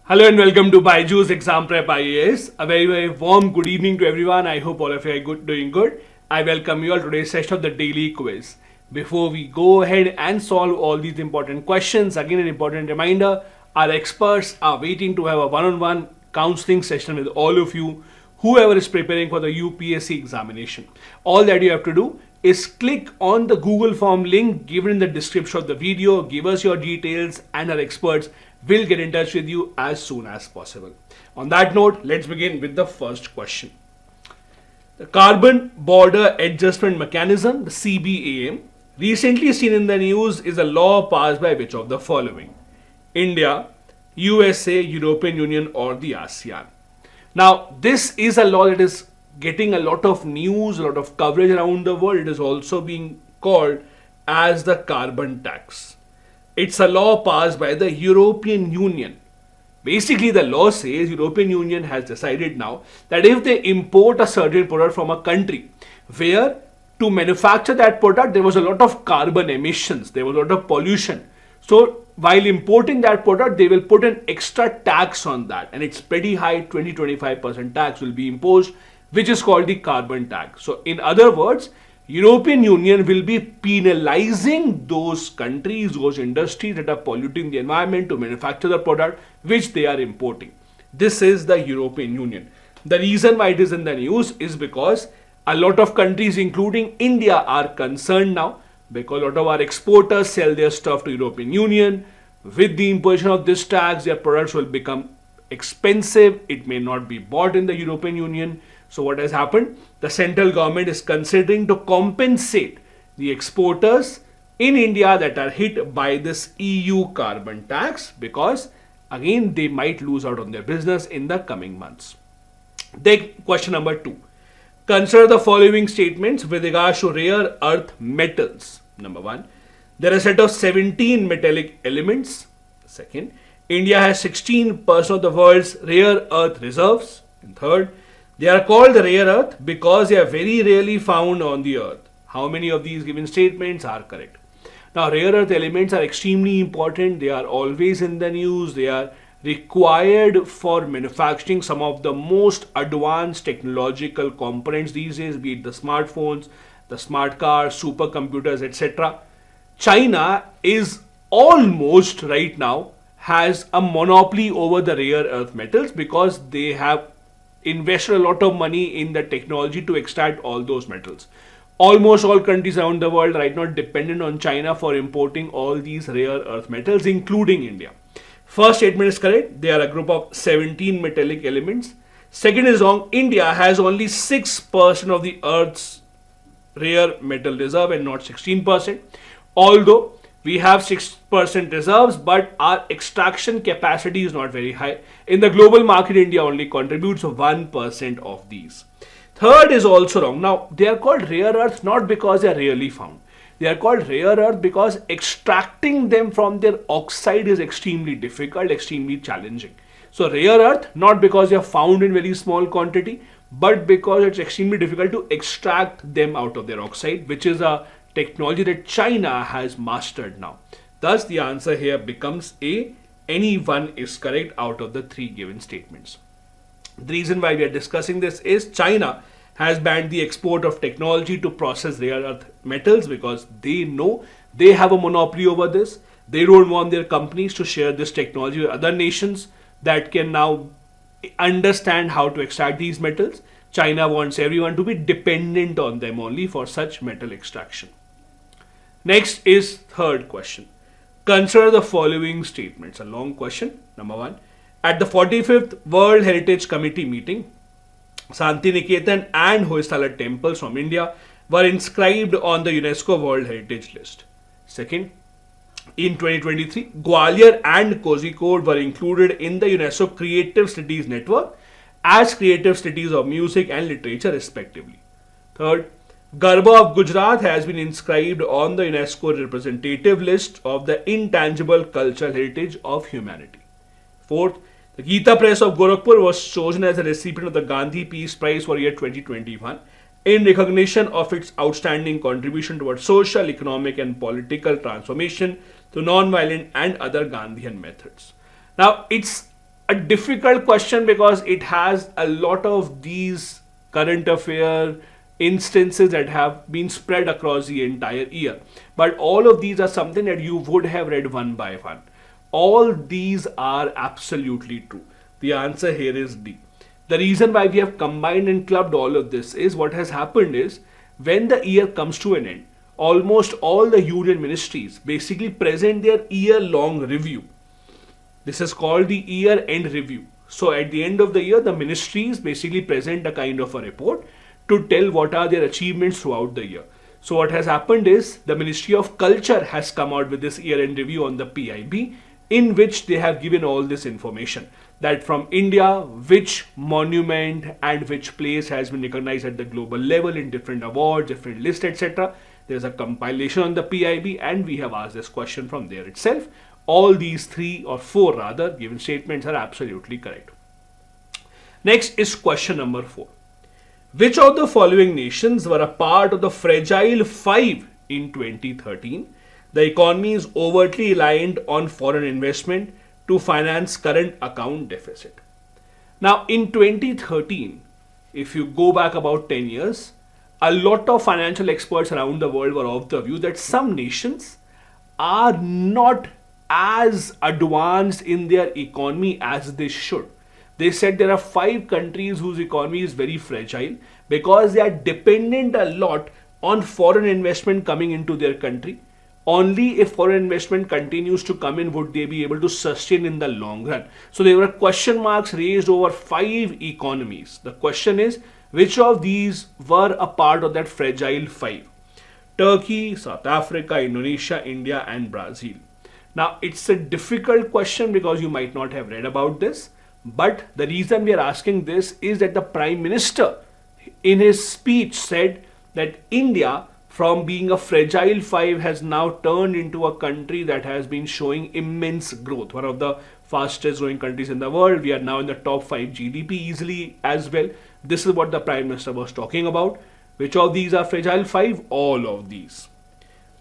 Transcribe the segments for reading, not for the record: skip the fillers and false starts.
Hello and welcome to BYJU'S Exam Prep IAS. A very warm good evening to everyone. I hope all of you are doing good. I welcome you all to today's session of the daily quiz. Before we go ahead and solve all these important questions, again an important reminder, our experts are waiting to have a one-on-one counseling session with all of you, whoever is preparing for the UPSC examination. All that you have to do is click on the Google form link given in the description of the video, give us your details, and our experts will get in touch with you as soon as possible. On that note, let's begin with the first question. The Carbon Border Adjustment Mechanism, the CBAM, recently seen in the news, is a law passed by which of the following? India, USA, European Union, or the ASEAN. Now, this is a law that is getting a lot of news, a lot of coverage around the world. It is also being called as the carbon tax. It's a law passed by the European Union. Basically, the law says European Union has decided now that if they import a certain product from a country where to manufacture that product there was a lot of carbon emissions, there was a lot of pollution. So while importing that product, they will put an extra tax on that, and it's pretty high, 20-25% tax will be imposed, which is called the carbon tax. So in other words, European Union will be penalizing those countries, those industries that are polluting the environment to manufacture the product which they are importing. This is the European Union. The reason why it is in the news is because a lot of countries, including India, are concerned now because a lot of our exporters sell their stuff to European Union. With the imposition of this tax, their products will become expensive. It may not be bought in the European Union. So what has happened? The central government is considering to compensate the exporters in India that are hit by this EU carbon tax, because again they might lose out on their business in the coming months. Then question number 2. Consider the following statements with regards to rare earth metals. Number 1. There are a set of 17 metallic elements. Second, India has 16% of the world's rare earth reserves. And third, they are called rare earth because they are very rarely found on the earth. How many of these given statements are correct? Now, rare earth elements are extremely important. They are always in the news. They are required for manufacturing some of the most advanced technological components these days, be it the smartphones, the smart cars, supercomputers, etc. China is almost right now has a monopoly over the rare earth metals because they have invested a lot of money in the technology to extract all those metals. Almost all countries around the world right now dependent on China for importing all these rare earth metals, including India. First statement is correct. They are a group of 17 metallic elements. Second is wrong. India has only 6% of the earth's rare metal reserve and not 16%. Although we have 6% reserves, but our extraction capacity is not very high. In the global market, India only contributes 1% of these. Third is also wrong. Now, they are called rare earths not because they are rarely found. They are called rare earth because extracting them from their oxide is extremely difficult, extremely challenging. So rare earth not because they are found in very small quantity, but because it's extremely difficult to extract them out of their oxide, which is a technology that China has mastered now. Thus, the answer here becomes A. Any one is correct out of the 3 given statements. The reason why we are discussing this is China has banned the export of technology to process rare earth metals because they know they have a monopoly over this. They don't want their companies to share this technology with other nations that can now understand how to extract these metals. China wants everyone to be dependent on them only for such metal extraction. Next is third question. Consider the following statements. A long question. Number 1. At the 45th World Heritage Committee meeting, Santiniketan and Hoysala temples from India were inscribed on the UNESCO World Heritage List. Second, in 2023, Gwalior and Kozhikode were included in the UNESCO Creative Cities Network as creative cities of music and literature respectively. Third, Garba of Gujarat has been inscribed on the UNESCO representative list of the intangible cultural heritage of humanity. Fourth, the Gita Press of Gorakhpur was chosen as a recipient of the Gandhi Peace Prize for year 2021 in recognition of its outstanding contribution towards social, economic and political transformation through non-violent and other Gandhian methods. Now, it's a difficult question because it has a lot of these current affair instances that have been spread across the entire year. But all of these are something that you would have read one by one. All these are absolutely true. The answer here is D. The reason why we have combined and clubbed all of this is what has happened is when the year comes to an end, almost all the union ministries basically present their year-long review. This is called the year-end review. So at the end of the year, the ministries basically present a kind of a report to tell what are their achievements throughout the year. So what has happened is the Ministry of Culture has come out with this year-end review on the PIB, in which they have given all this information that from India, which monument and which place has been recognized at the global level in different awards, different lists, etc. There's a compilation on the PIB, and we have asked this question from there itself. All these three or four rather given statements are absolutely correct. Next is question number 4. Which of the following nations were a part of the Fragile Five in 2013? The economy is overtly reliant on foreign investment to finance current account deficit. Now in 2013, if you go back about 10 years, a lot of financial experts around the world were of the view that some nations are not as advanced in their economy as they should. They said there are 5 countries whose economy is very fragile because they are dependent a lot on foreign investment coming into their country. Only if foreign investment continues to come in would they be able to sustain in the long run. So there were question marks raised over 5 economies. The question is, which of these were a part of that Fragile Five? Turkey, South Africa, Indonesia, India and Brazil. Now it's a difficult question because you might not have read about this. But the reason we are asking this is that the Prime Minister in his speech said that India, from being a Fragile Five, has now turned into a country that has been showing immense growth. One of the fastest growing countries in the world. We are now in the top 5 GDP easily as well. This is what the Prime Minister was talking about. Which of these are Fragile Five? All of these.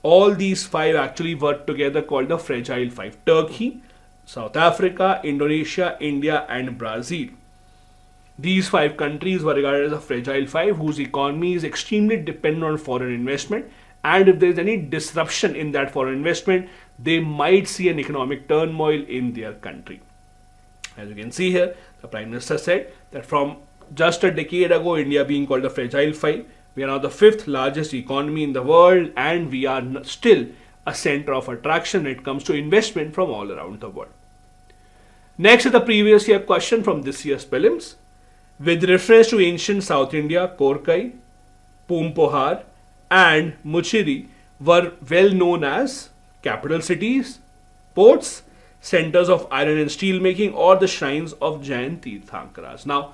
All these 5 actually work together called the Fragile Five. Turkey, South Africa, Indonesia, India and Brazil. These 5 countries were regarded as a Fragile Five whose economy is extremely dependent on foreign investment, and if there is any disruption in that foreign investment, they might see an economic turmoil in their country. As you can see here, the Prime Minister said that from just a decade ago, India being called the Fragile Five, we are now the 5th largest economy in the world, and we are still a center of attraction when it comes to investment from all around the world. Next is the previous year question from this year's prelims. With reference to ancient South India, Korkai, Pumpohar and Muchiri were well known as capital cities, ports, centers of iron and steel making, or the shrines of Jain Tirthankaras. Now,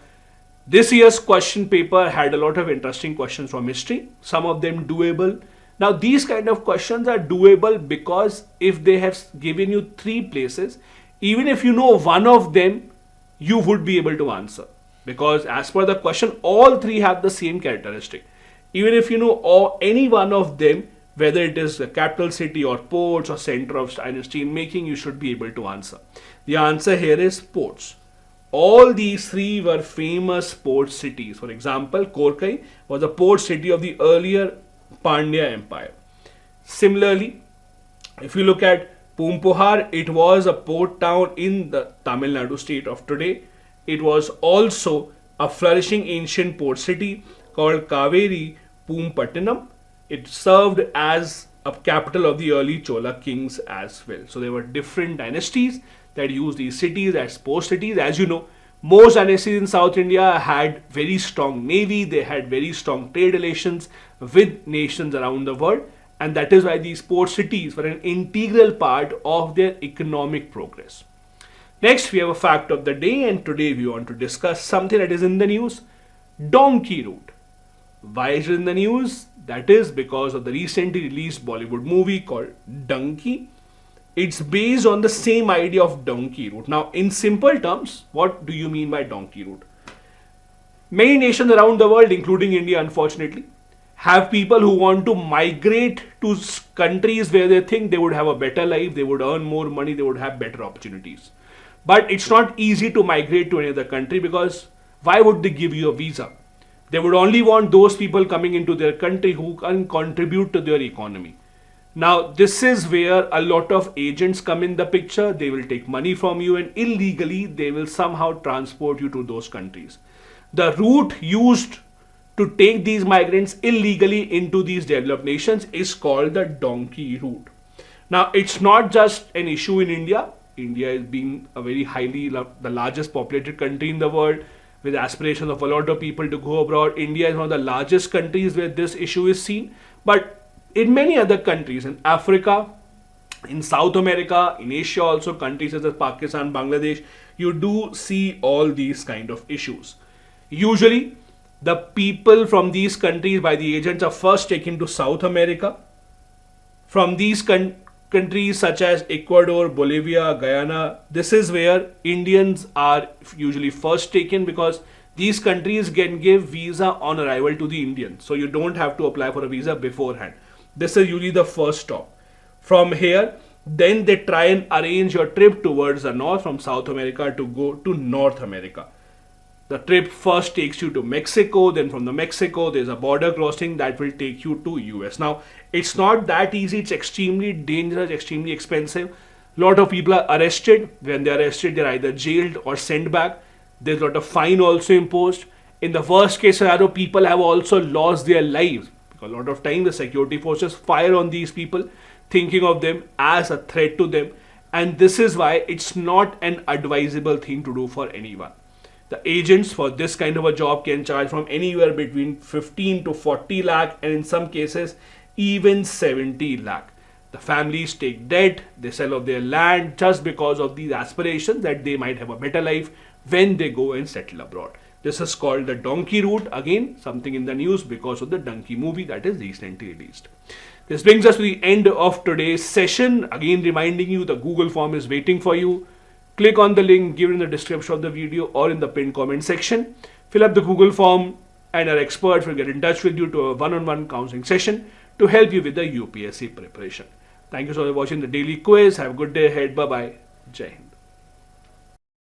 this year's question paper had a lot of interesting questions from history, some of them doable. Now, these kind of questions are doable because if they have given you 3 places, even if you know one of them, you would be able to answer. Because as per the question, all 3 have the same characteristic. Even if you know any one of them, whether it is a capital city or ports or center of iron and steel making, you should be able to answer. The answer here is ports. All these 3 were famous port cities. For example, Korkai was a port city of the earlier Pandya Empire. Similarly, if you look at Pumpohar, it was a port town in the Tamil Nadu state of today. It was also a flourishing ancient port city called Kaveri Pumpattinam. It served as a capital of the early Chola kings as well. So there were different dynasties that used these cities as port cities. As you know, most dynasties in South India had very strong navy. They had very strong trade relations with nations around the world. And that is why these port cities were an integral part of their economic progress. Next, we have a fact of the day, and today we want to discuss something that is in the news, donkey route. Why is it in the news? That is because of the recently released Bollywood movie called Donkey. It's based on the same idea of donkey route. Now, in simple terms, what do you mean by donkey route? Many nations around the world, including India, unfortunately, have people who want to migrate to countries where they think they would have a better life, they would earn more money, they would have better opportunities. But it's not easy to migrate to any other country, because why would they give you a visa? They would only want those people coming into their country who can contribute to their economy. Now, this is where a lot of agents come in the picture. They will take money from you and illegally they will somehow transport you to those countries. The route used to take these migrants illegally into these developed nations is called the donkey route. Now, it's not just an issue in India. India is being a very the largest populated country in the world, with aspirations of a lot of people to go abroad. India is one of the largest countries where this issue is seen. But in many other countries, in Africa, in South America, in Asia also, countries such as Pakistan, Bangladesh, you do see all these kind of issues. Usually, the people from these countries by the agents are first taken to South America. From these countries such as Ecuador, Bolivia, Guyana, this is where Indians are usually first taken, because these countries can give visa on arrival to the Indians. So you don't have to apply for a visa beforehand. This is usually the first stop. From here, then they try and arrange your trip towards the north from South America to go to North America. The trip first takes you to Mexico, then from the Mexico, there's a border crossing that will take you to US. Now, it's not that easy. It's extremely dangerous, extremely expensive. A lot of people are arrested. When they're arrested, they're either jailed or sent back. There's a lot of fine also imposed. In the worst case scenario, people have also lost their lives. A lot of time the security forces fire on these people, thinking of them as a threat to them, and this is why it's not an advisable thing to do for anyone. The agents for this kind of a job can charge from anywhere between 15 to 40 lakh, and in some cases even 70 lakh. The families take debt, they sell off their land just because of these aspirations that they might have a better life when they go and settle abroad. This is called the donkey route. Again, something in the news because of the donkey movie that is recently released. This brings us to the end of today's session. Again, reminding you the Google form is waiting for you. Click on the link given in the description of the video or in the pinned comment section. Fill up the Google form and our experts will get in touch with you to a one-on-one counseling session to help you with the UPSC preparation. Thank you so much for watching the daily quiz. Have a good day ahead. Bye-bye. Jai Hind.